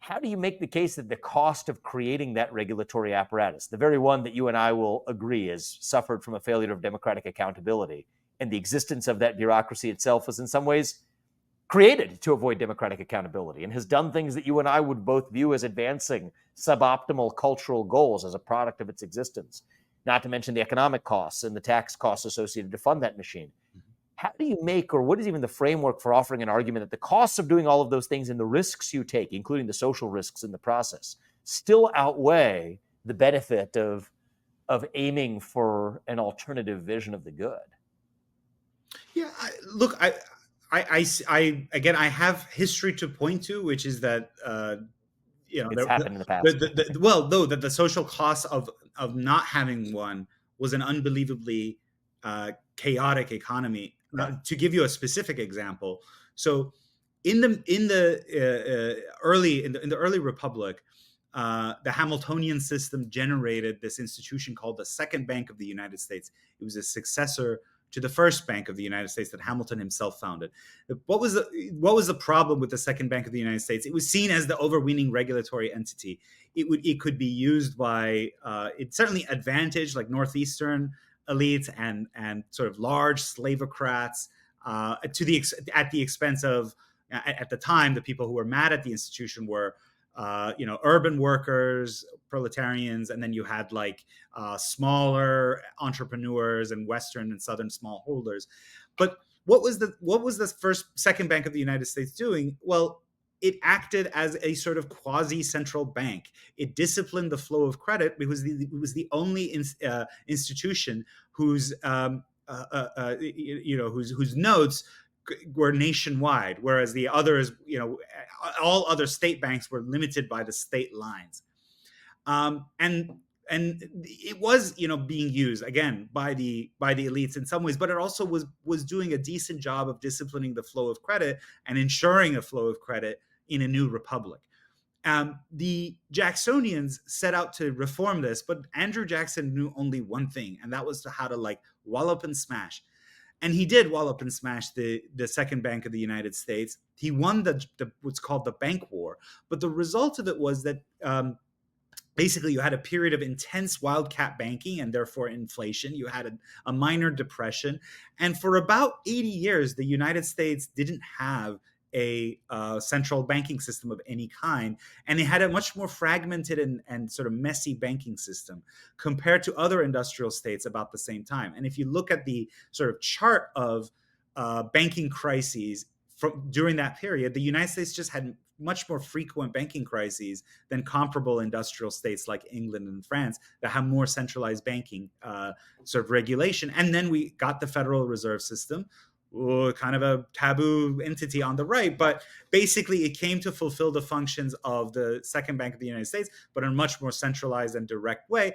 how do you make the case that the cost of creating that regulatory apparatus, the very one that you and I will agree has suffered from a failure of democratic accountability, and the existence of that bureaucracy itself was in some ways created to avoid democratic accountability and has done things that you and I would both view as advancing suboptimal cultural goals as a product of its existence, not to mention the economic costs and the tax costs associated to fund that machine. How do you make, or what is even the framework for offering an argument that the costs of doing all of those things and the risks you take, including the social risks in the process, still outweigh the benefit of aiming for an alternative vision of the good? Yeah, again, I have history to point to, which is that It's happened in the past. that the social cost of not having one was an unbelievably chaotic economy. To give you a specific example, so in the early republic, the Hamiltonian system generated this institution called the Second Bank of the United States. It was a successor to the First Bank of the United States that Hamilton himself founded. What was the problem with the Second Bank of the United States? It was seen as the overweening regulatory entity. It could be used by it certainly advantaged like northeastern elites and sort of large slavocrats at the expense of, at the time, the people who were mad at the institution were urban workers, proletarians, and then you had like smaller entrepreneurs and Western and Southern smallholders. But what was the Second Bank of the United States doing? Well, it acted as a sort of quasi-central bank. It disciplined the flow of credit because it was the only institution whose whose notes were nationwide, whereas the others, all other state banks were limited by the state lines. And it was, being used again by the elites in some ways, but it also was doing a decent job of disciplining the flow of credit and ensuring a flow of credit in a new republic. The Jacksonians set out to reform this, but Andrew Jackson knew only one thing, and that was how to like wallop and smash. And he did wallop and smash the Second Bank of the United States. He won the what's called the Bank War, but the result of it was that basically you had a period of intense wildcat banking and therefore inflation. You had a minor depression, and for about 80 years, the United States didn't have a central banking system of any kind, and they had a much more fragmented and sort of messy banking system compared to other industrial states about the same time. And if you look at the sort of chart of banking crises during that period, the United States just had much more frequent banking crises than comparable industrial states like England and France that have more centralized banking sort of regulation. And then we got the Federal Reserve System, kind of a taboo entity on the right, but basically it came to fulfill the functions of the Second Bank of the United States, but in a much more centralized and direct way.